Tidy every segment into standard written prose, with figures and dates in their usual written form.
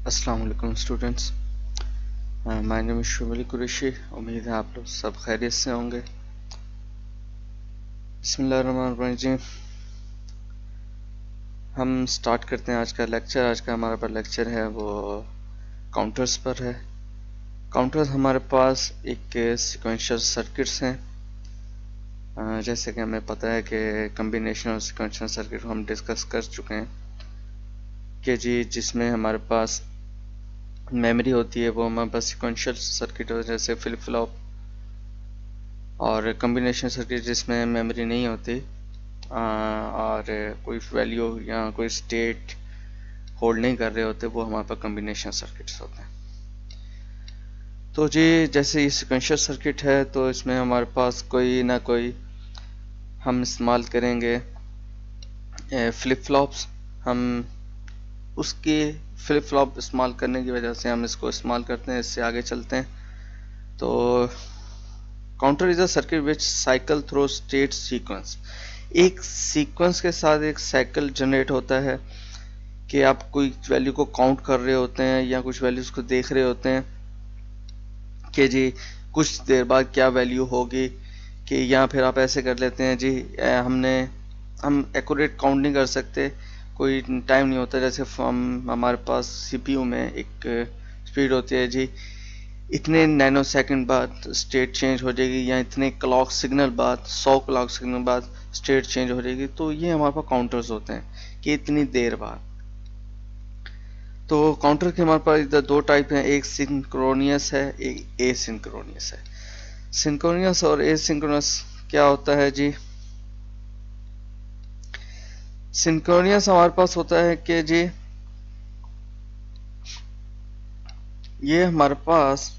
अस्सलाम वालेकुम students. My name is Shumli Qureshi. उम्मीद है आप लोग सब खैरियत से होंगे। बिस्मिल्लाहिर्रहमानिर्रहीम। हम स्टार्ट करते हैं आज का लेक्चर। आज का हमारा लेक्चर है वो काउंटर्स पर है। काउंटर्स हमारे पास एक सिक्वेंशियल सर्किट्स हैं। जैसे कि हमें पता है कि कम्बिनेशन और सिक्वेंशियल सर्किट हम डिस्कस कर चुके हैं कि जिसमें हमारे पास मेमोरी होती है, वो हमारे पास सिक्वेंशियल सर्किट हो जैसे फ्लिप फ्लॉप, और कम्बिनेशन सर्किट जिसमें मेमोरी नहीं होती और कोई वैल्यू या कोई स्टेट होल्ड नहीं कर रहे होते, वो हमारे पास कम्बिनेशन सर्किट्स होते हैं। तो जैसे ये सिक्वेंशियल सर्किट है तो इसमें हमारे पास कोई ना कोई हम इस्तेमाल करेंगे फ्लिप फ्लॉप्स। हम उसके फ्लिप फ्लॉप इस्तेमाल करने की वजह से हम इसको इस्तेमाल करते हैं। इससे आगे चलते हैं। तो counter is a circuit which cycle through state sequence. एक सीक्वेंस के साथ एक साइकिल जनरेट होता है कि आप कोई वैल्यू को काउंट कर रहे होते हैं या कुछ वैल्यूज को देख रहे होते हैं कि कुछ देर बाद क्या वैल्यू होगी, कि या फिर आप ऐसे कर लेते हैं हम एक्यूरेट काउंट नहीं कर सकते, कोई टाइम नहीं होता। जैसे हमारे पास सीपीयू में एक स्पीड होती है इतने नैनो सेकंड बाद स्टेट चेंज हो जाएगी, या इतने क्लॉक सिग्नल बाद 100 क्लॉक सिग्नल बाद स्टेट चेंज हो जाएगी। तो ये हमारे पास काउंटर्स होते हैं कि इतनी देर बाद। तो काउंटर के हमारे पास इधर दो टाइप हैं, एक सिंक्रोनियस है, एक एसिंक्रोनियस है। सिंक्रोनियस और एसिंक्रोनस क्या होता है सिंक्रोनियस हमारे पास होता है कि ये हमारे पास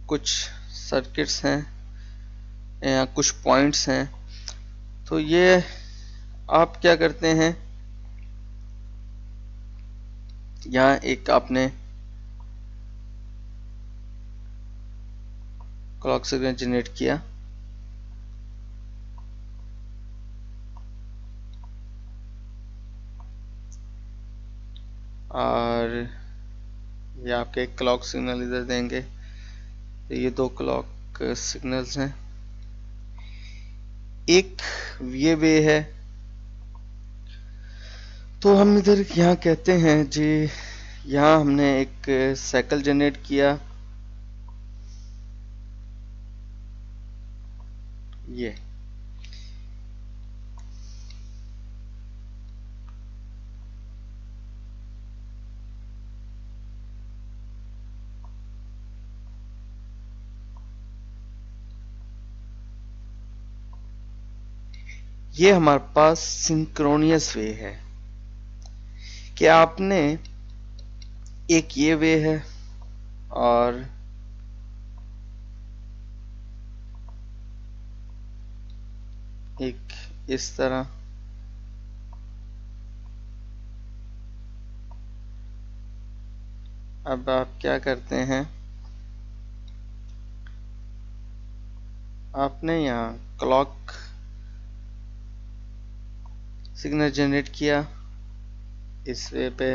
कुछ सर्किट्स हैं या कुछ पॉइंट्स हैं। तो ये आप क्या करते हैं, यहाँ एक आपने क्लॉक सिग्नल जनरेट किया और ये आपके क्लॉक सिग्नल इधर देंगे। तो ये दो क्लॉक सिग्नल्स हैं। एक ये वे है, तो हम इधर यहाँ कहते हैं यहाँ हमने एक साइकिल जनरेट किया। ये हमारे पास सिंक्रोनियस वे है कि आपने एक ये वे है और एक इस तरह। अब आप क्या करते हैं, आपने यहाँ क्लॉक सिग्नल जनरेट किया इस वे पे,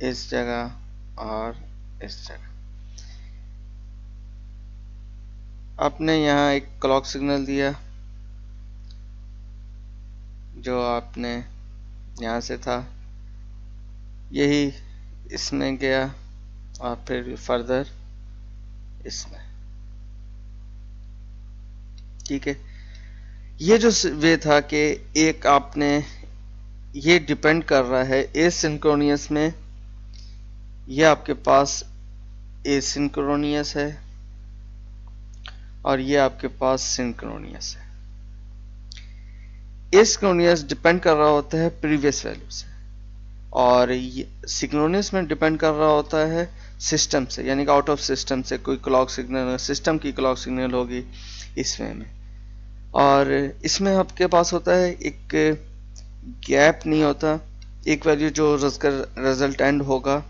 इस जगह और इस जगह। आपने यहाँ एक क्लॉक सिग्नल दिया जो आपने यहाँ से था, यही इसमें गया और फिर फर्दर इसमें। ठीक है, ये जो वे था कि एक आपने ये डिपेंड कर रहा है एसिंक्रोनियस में, ये आपके पास एसिंक्रोनियस है और ये आपके पास सिंक्रोनियस है। एसिंक्रोनियस डिपेंड कर रहा होता है प्रीवियस वैल्यू से और सिंक्रोनियस में डिपेंड कर रहा होता है सिस्टम से, यानी कि आउट ऑफ सिस्टम से कोई क्लॉक सिग्नल, सिस्टम की क्लॉक सिग्नल होगी इस वे में। और इसमें आपके पास होता है एक गैप नहीं होता, एक वैल्यू जो रिजल्ट एंड होगा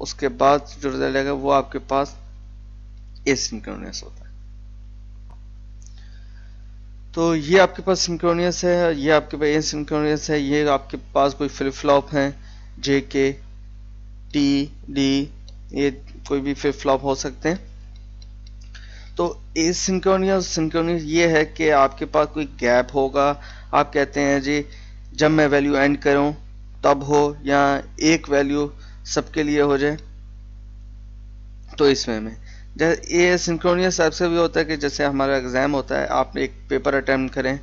उसके बाद जो रिजल्ट आएगा वो आपके पास एसिंक्रोनस होता है। तो ये आपके पास सिंक्रोनियस है, ये आपके पास एसिंक्रोनियस है, ये आपके पास कोई फ्लिप फ्लॉप है जे के टी डी, ये कोई भी फ्लिप फ्लॉप हो सकते हैं। तो एसिंक्रोनियस सिंक्रोनियस ये है कि आपके पास कोई गैप होगा, आप कहते हैं जी जब मैं वैल्यू एंड करूं तब हो, या एक वैल्यू सबके लिए हो जाए। तो इसमें में जैसे ये सिंक्रोनियस ऐसे भी होता है कि जैसे हमारा एग्जाम होता है, आप एक पेपर अटेम्प्ट करें,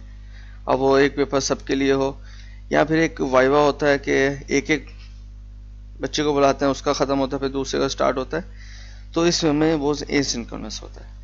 अब वो एक पेपर सबके लिए हो, या फिर एक वाइवा होता है कि एक एक बच्चे को बुलाते हैं, उसका खत्म होता है फिर दूसरे का स्टार्ट होता है। तो इसमें में वो एसिंक्रोनस होता है।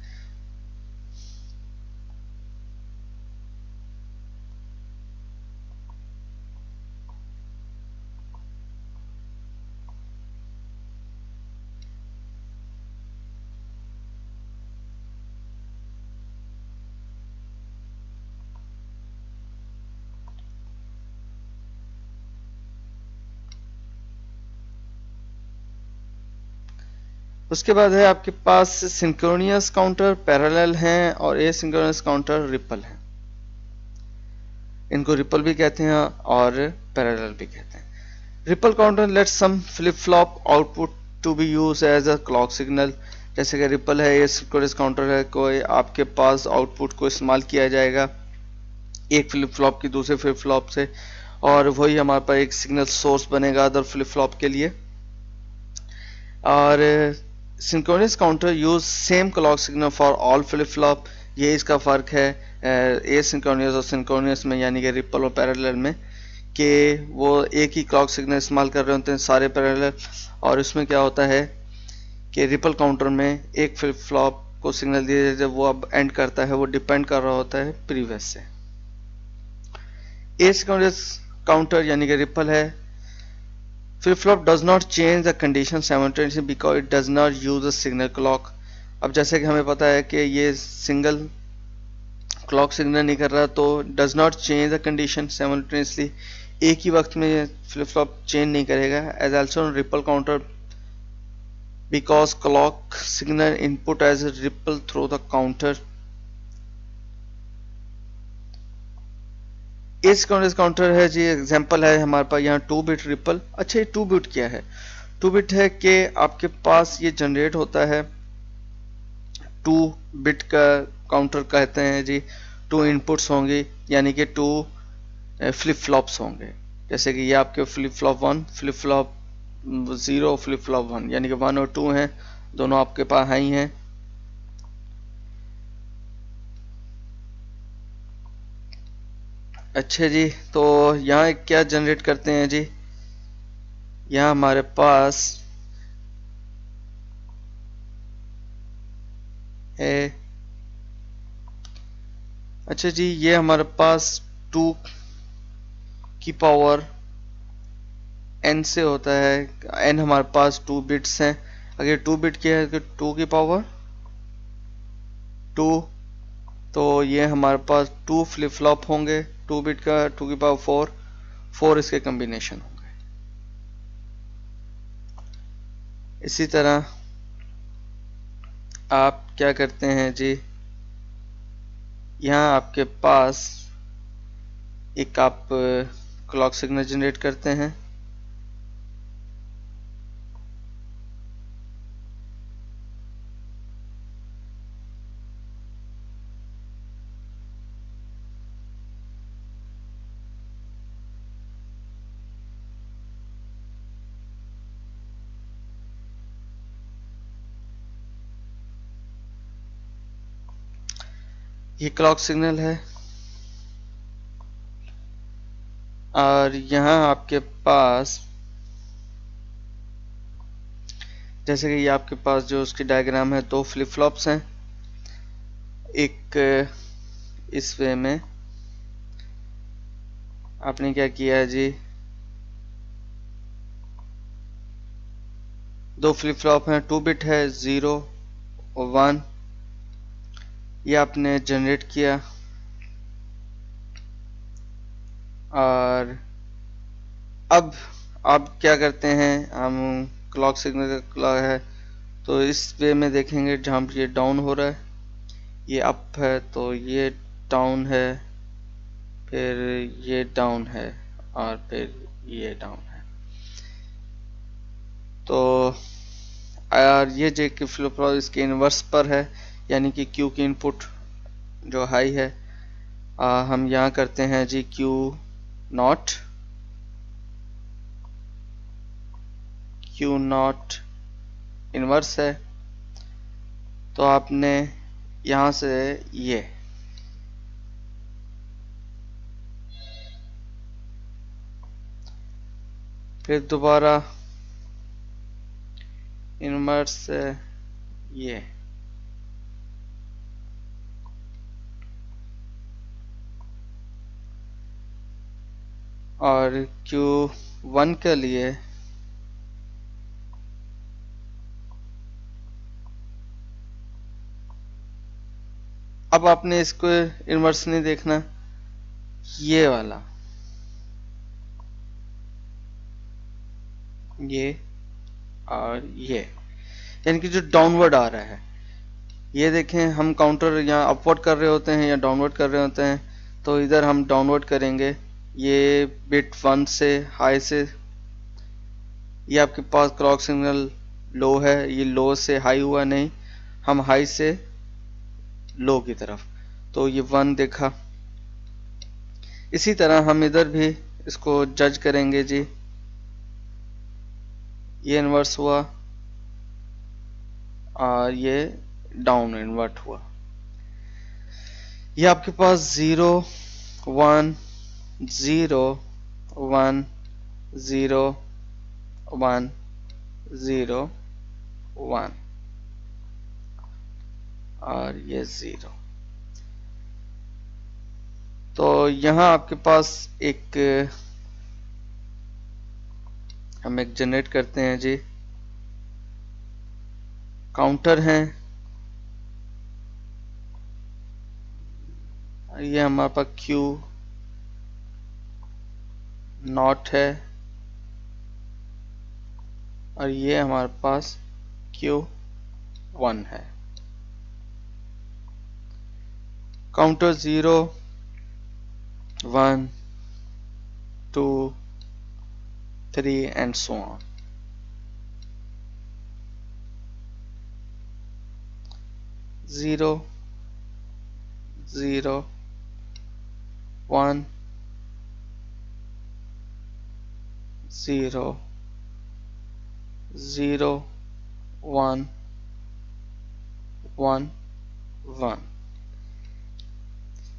उसके बाद है आपके पास सिंक्रोनियस काउंटर पैरेलल हैं, और एसिंक्रोनस काउंटर रिपल हैं। इनको रिपल भी कहते हैं और पैरेलल भी कहते हैं। Ripple counter let some flip flop output to be use as a clock signal. जैसे कि रिपल है, ये सिंक्रोनस काउंटर है, कोई आपके पास आउटपुट को इस्तेमाल किया जाएगा एक फ्लिप फ्लॉप की दूसरे फ्लिप फ्लॉप से, और वही हमारे पास एक सिग्नल सोर्स बनेगा अदर फ्लिप फ्लॉप के लिए। और synchronous counter use same clock signal for all flip flop. ये इसका फ़र्क है एसिंक्रोनस और सिंक्रोनस में, यानी कि रिपल और पैरेलल में, कि वो एक ही क्लॉक सिग्नल इस्तेमाल कर रहे होते हैं सारे पैरेलल। और इसमें क्या होता है कि रिपल काउंटर में एक फ्लिप फ्लॉप को सिग्नल दिया, जब वो अब एंड करता है वो डिपेंड कर रहा होता है प्रीवियस से। एसिंक्रोनस काउंटर यानी कि रिपल है, flip flop does not change the condition simultaneously because it does not use a signal clock. अब जैसे कि हमें पता है कि ये सिंगल क्लॉक सिग्नल नहीं कर रहा, तो does not change the condition simultaneously, एक ही वक्त में ये फ्लिप फ्लॉप चेंज नहीं करेगा। As also ripple counter because clock signal input as ripple through the counter. इस काउंटर है जी, एग्जांपल है हमारे पास यहाँ 2 बिट रिपल। अच्छा, ये 2 बिट क्या है? 2 बिट है कि आपके पास ये जनरेट होता है 2 बिट का काउंटर कहते हैं जी। 2 इनपुट्स होंगे यानी कि 2 फ्लिप फ्लॉप्स होंगे। जैसे कि ये आपके flip flop 1, flip flop 0, flip flop 1, यानी कि 1 और 2 हैं, दोनों आपके पास हाई हैं। अच्छा जी, तो यहाँ क्या जनरेट करते हैं जी, यहाँ हमारे पास है, अच्छा जी, ये हमारे पास 2 की पावर n से होता है। n हमारे पास 2 बिट्स हैं। अगर 2 बिट क्या है तो 2 की पावर 2, तो ये हमारे पास 2 फ्लिप फ्लॉप होंगे 2 बिट का, 2 की पावर 4, 4 इसके कॉम्बिनेशन होंगे। इसी तरह आप क्या करते हैं जी, यहाँ आपके पास एक आप क्लॉक सिग्नल जनरेट करते हैं। ये क्लॉक सिग्नल है, और यहाँ आपके पास जैसे कि ये आपके पास जो उसकी डायग्राम है, 2 फ्लिप फ्लॉप्स हैं। एक इस वे में आपने क्या किया है जी, 2 फ्लिप फ्लॉप हैं, 2 बिट है, 0 और 1, ये आपने जनरेट किया। और अब आप क्या करते हैं, हम क्लॉक सिग्नल का क्लॉक है तो इस वे में देखेंगे, जहाँ ये डाउन हो रहा है ये अप है, तो ये डाउन है, फिर ये डाउन है और फिर ये डाउन है। तो और ये जे की फ्लिप फ्लॉप इसके इन्वर्स पर है, यानी कि क्यू की इनपुट जो हाई है, हम यहाँ करते हैं जी क्यू नॉट इन्वर्स है। तो आपने यहाँ से ये फिर दोबारा इन्वर्स से ये, और Q1 के लिए अब आपने इसको इन्वर्स नहीं देखना, ये वाला ये और ये, यानी कि जो डाउनवर्ड आ रहा है। ये देखें, हम काउंटर यहाँ अपवर्ड कर रहे होते हैं या डाउनवर्ड कर रहे होते हैं, तो इधर हम डाउनवर्ड करेंगे। ये बिट 1 से हाई से, ये आपके पास क्लॉक सिग्नल लो है, ये लो से हाई हुआ नहीं, हम हाई से लो की तरफ, तो ये 1 देखा। इसी तरह हम इधर भी इसको जज करेंगे जी, ये इन्वर्स हुआ और ये डाउन इन्वर्ट हुआ। ये आपके पास 0 1 0 1 0 1 0 1 और ये 0। तो यहाँ आपके पास एक हम एक जनरेट करते हैं जी, काउंटर हैं, ये हमारे पास Q नॉट है और ये हमारे पास Q1 है। Counter 0 1 2 3 and so on। Zero 0 1 0 0 1 1 1।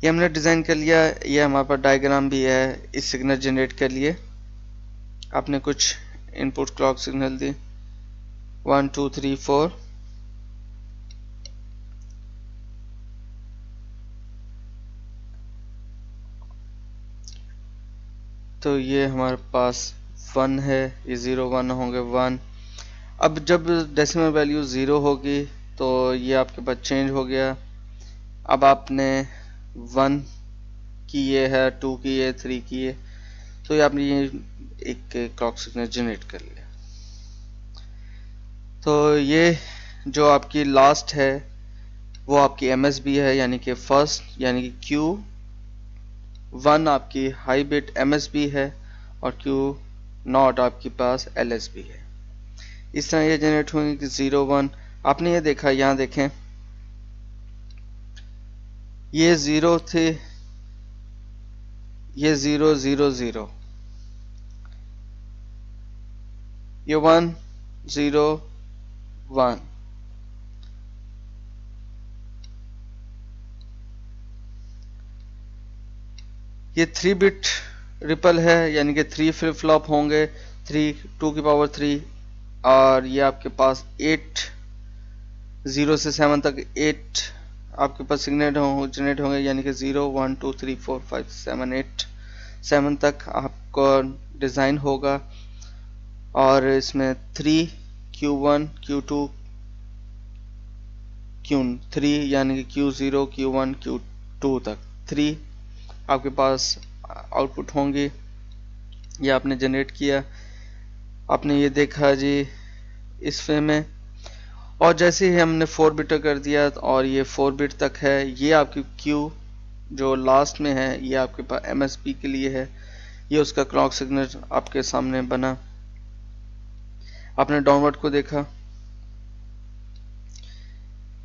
ये हमने डिज़ाइन कर लिया। ये हमारे पास डायग्राम भी है इस सिग्नल जनरेट के लिए। आपने कुछ इनपुट क्लॉक सिग्नल दी 1 2 3 4, तो ये हमारे पास 1 है, ये 0 1 होंगे 1। अब जब डेसिमल वैल्यू 0 होगी तो ये आपके पास चेंज हो गया। अब आपने 1 की ये है, 2 की ये, 3 की ये, तो ये आपने ये एक क्लॉक सिग्नल जनरेट कर लिया। तो ये जो आपकी लास्ट है वो आपकी MSB है, यानी कि फर्स्ट, यानी कि Q1 आपकी हाई बिट MSB है और Q नॉट आपके पास LSB है। इस तरह ये जनरेट होंगे कि 0 1। आपने ये देखा, यहाँ देखें ये 0 थे, ये 0 0 0, ये 1 0 1, ये 3 बिट रिपल है, यानी कि 3 फ्लिप फ्लॉप होंगे, 3 2 की पावर 3, और ये आपके पास 8 0 से 7 तक 8 आपके पास सिग्नल जनरेट होंगे, यानी कि 0 1 2 3 4 5 7 8 7 तक आपको डिज़ाइन होगा। और इसमें 3 Q1 Q2 Q3, यानी कि Q0 Q1 Q2 तक 3 आपके पास आउटपुट होंगे। ये आपने जनरेट किया, आपने ये देखा जी इस वे में। और जैसे ही हमने 4 बिट कर दिया और ये 4 बिट तक है, ये आपकी Q जो लास्ट में है ये आपके पास MSB के लिए है, ये उसका क्लॉक सिग्नल आपके सामने बना। आपने डाउनवर्ड को देखा,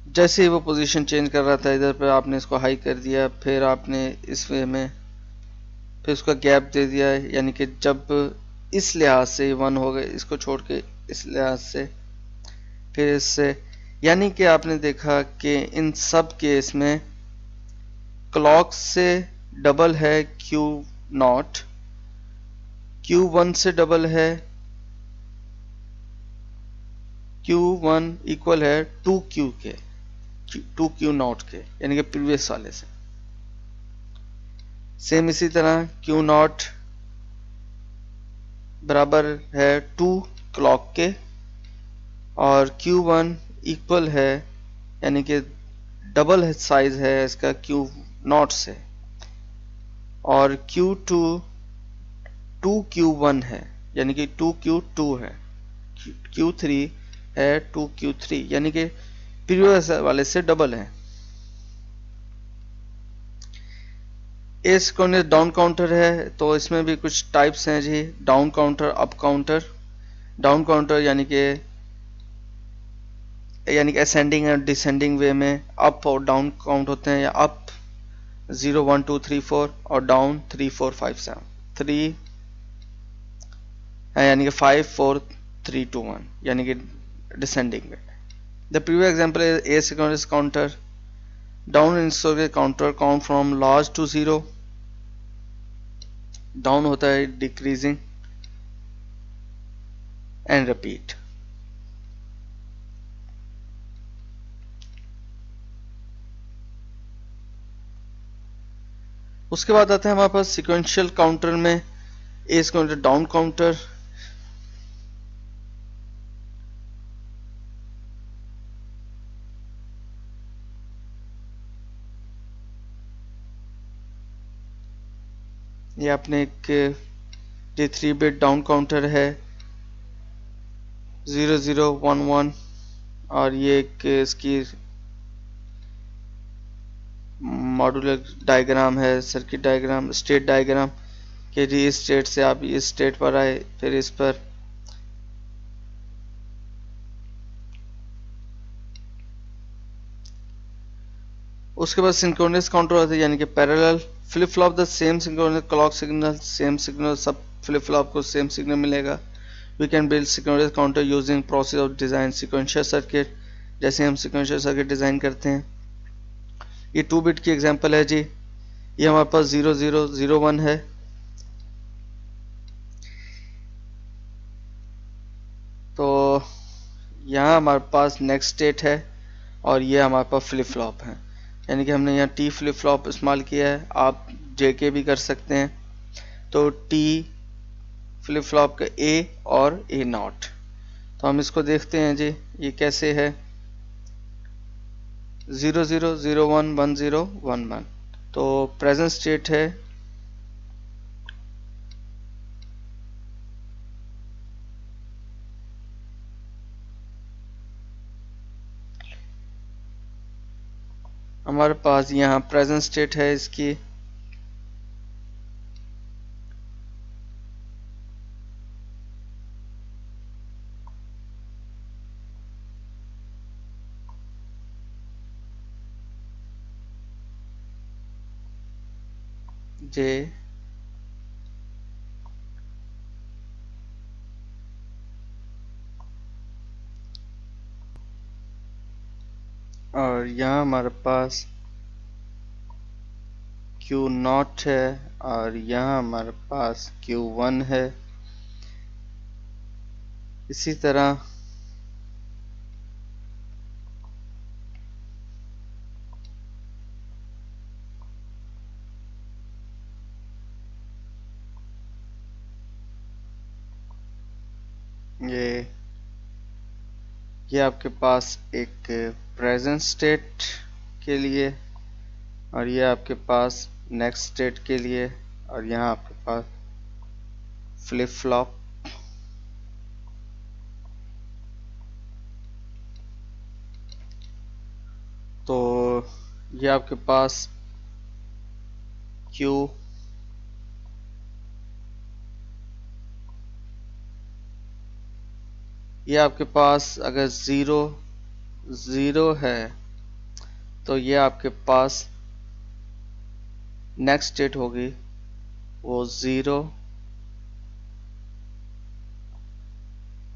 जैसे ही वो पोजीशन चेंज कर रहा था इधर पे आपने इसको हाई कर दिया, फिर आपने इस वे में फिर उसका गैप दे दिया, यानी कि जब इस लिहाज से 1 हो गए, इसको छोड़ के इस लिहाज से, फिर इससे, यानी कि आपने देखा कि इन सब केस में क्लॉक से डबल है Q0, Q1 से डबल है, Q1 इक्वल है 2Q के, 2Q0 के, यानी कि प्रीवियस वाले से। सेम इसी तरह Q0 बराबर है 2 क्लॉक के, और Q1 इक्वल है, यानी कि डबल है साइज है इसका Q0 से, और Q2 2Q1 है, यानी कि 2Q2 है, Q3 है 2Q3, यानी कि प्रीवियस वाले से डबल है। एसिंक्रोनस डाउन काउंटर है, तो इसमें भी कुछ टाइप्स हैं जी। Down counter, up counter. Down counter यानी कि असेंडिंग और डिसेंडिंग वे में अप और डाउन काउंट होते हैं, या अप 0 1 2 3 4 और डाउन 3 4 5 7 3 है, यानी कि 5 4 3 2 1, यानी कि descending way. The previous example is asynchronous counter. Down install counter count from large to 0। Down होता है डिक्रीजिंग एंड रिपीट। उसके बाद आता है हमारे पास सिक्वेंशियल काउंटर में एस काउंटर, डाउन काउंटर। ये अपने एक ये 3 बिट डाउन काउंटर है 0011, और ये एक इसकी मॉड्यूलर डायग्राम है, सर्किट डायग्राम, स्टेट डायग्राम, कि जी इस स्टेट से आप इस स्टेट पर आए, फिर इस पर। उसके बाद सिंक्रोनस काउंटर होता है, यानी कि parallel flip flop the same synchronous clock signal, same signal सब फ्लिप फ्लॉप को सेम सिग्नल मिलेगा। We can build synchronous counter using process of design sequential circuit, जैसे हम सिक्वेंशियल सर्किट डिजाइन करते हैं। ये 2 बिट की एग्जांपल है जी। ये हमारे पास 0001 है, तो यहाँ हमारे पास नेक्स्ट स्टेट है, और ये हमारे पास फ्लिप फ्लॉप है, यानी कि हमने यहाँ टी फ्लिप फ्लॉप इस्तेमाल किया है। आप जेके भी कर सकते हैं। तो टी फ्लिप फ्लॉप का ए और ए नॉट। तो हम इसको देखते हैं जी, ये कैसे है। 00011011, तो प्रेजेंट स्टेट है हमारे पास, यहाँ प्रेजेंट स्टेट है इसकी जे, और यहाँ हमारे पास Q0 है, और यहाँ हमारे पास Q1 है। इसी तरह ये आपके पास एक प्रेजेंट स्टेट के लिए, और ये आपके पास नेक्स्ट स्टेट के लिए, और यहाँ आपके पास फ्लिप फ्लॉप। तो ये आपके पास Q, ये आपके पास अगर ज़ीरो ज़ीरो है तो ये आपके पास नेक्स्ट स्टेट होगी वो ज़ीरो,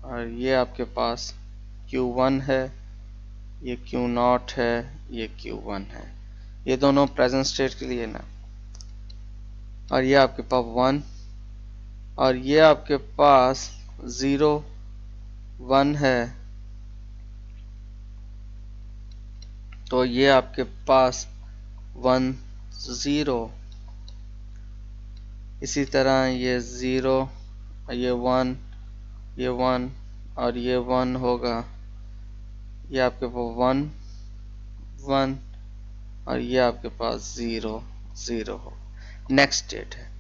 और ये आपके पास Q1 है, ये Q0 है, ये Q1 है। ये दोनों प्रेजेंट स्टेट के लिए ना, और ये आपके पास 1, और ये आपके पास 0 1 है, तो ये आपके पास 1 0। इसी तरह ये 0, ये 1, ये 1 और ये 1 होगा, ये आपके पास 1 1 और ये आपके पास 0 0 हो। नेक्स्ट स्टेट है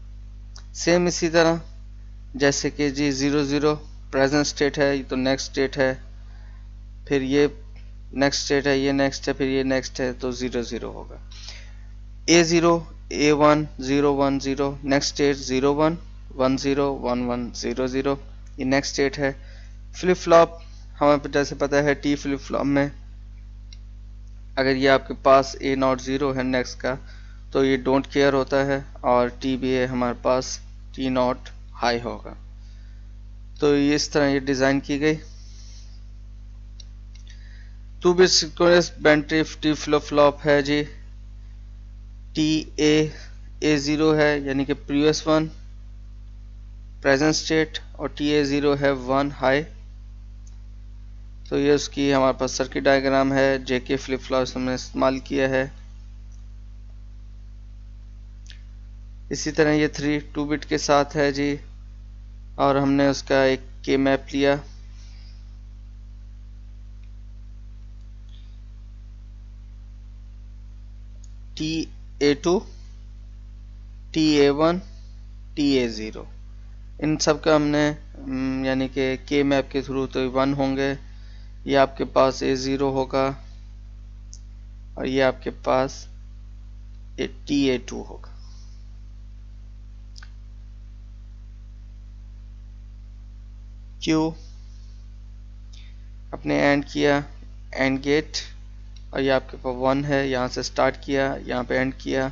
सेम इसी तरह, जैसे कि जी 0 0 प्रेजेंट स्टेट है, ये तो नेक्स्ट स्टेट है, फिर ये नेक्स्ट स्टेट है, ये नेक्स्ट है, फिर ये नेक्स्ट है, तो 0 0 होगा। A0 A1 0 1 0, नेक्स्ट स्टेट 0 1 1 0 1 1 0 0, ये नेक्स्ट स्टेट है। फ्लिप फ्लॉप हमें जैसे पता है टी फ्लिप फ्लॉप में अगर ये आपके पास A0 0 है नेक्स्ट का, तो ये डोंट केयर होता है, और टी भी है हमारे पास T0 हाई होगा। तो ये इस तरह ये डिज़ाइन की गई। 2 bit sequence band T flip flop है जी। टी A0 है यानी कि प्रीवियस वन प्रेजेंट स्टेट, और TA0 है 1 हाई। तो ये उसकी हमारे पास सर्किट डायग्राम है, जेके फ्लिप फ्लॉप हमने इस्तेमाल किया है। इसी तरह ये 2 बिट के साथ है जी, और हमने उसका एक के मैप लिया। TA2 TA1 TA0, इन सब का हमने यानी कि के मैप के थ्रू तो 1 होंगे, ये आपके पास A0 होगा, और ये आपके पास TA2 होगा। Q अपने एंड किया, एंड गेट, और ये आपके पास 1 है, यहाँ से स्टार्ट किया, यहाँ पे एंड किया।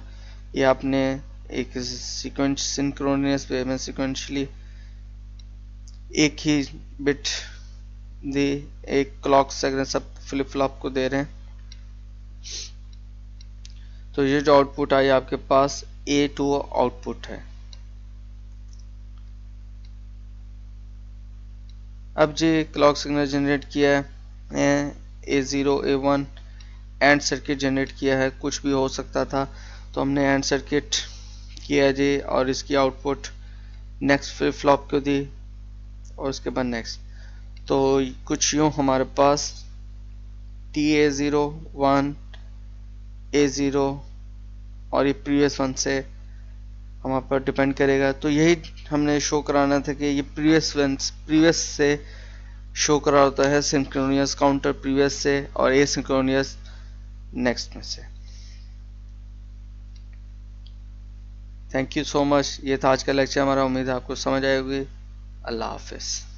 ये आपने एक सीक्वेंस सिंक्रोनियस वे में सिक्वेंशली एक ही बिट दी, एक क्लॉक सेगमेंट सब फ्लिप फ्लॉप को दे रहे हैं। तो ये जो आउटपुट आई आपके पास A2 आउटपुट है। अब जी क्लॉक सिग्नल जनरेट किया है, A0 A1 and circuit generate किया है, कुछ भी हो सकता था, तो हमने एंड सर्किट किया जी, और इसकी आउटपुट नेक्स्ट फ्लिप फ्लॉप को दी, और उसके बाद नेक्स्ट। तो कुछ यूँ हमारे पास TA0 1 A0 और ये प्रीवियस वन से हमारे पर डिपेंड करेगा। तो यही हमने शो कराना था कि ये प्रीवियस से शो करा होता है सिंक्रोनियस काउंटर प्रीवियस से, और एसिंक्रोनियस नेक्स्ट में से। थैंक यू सो मच, ये था आज का लेक्चर हमारा, उम्मीद है आपको समझ आएगी। अल्लाह हाफिज़।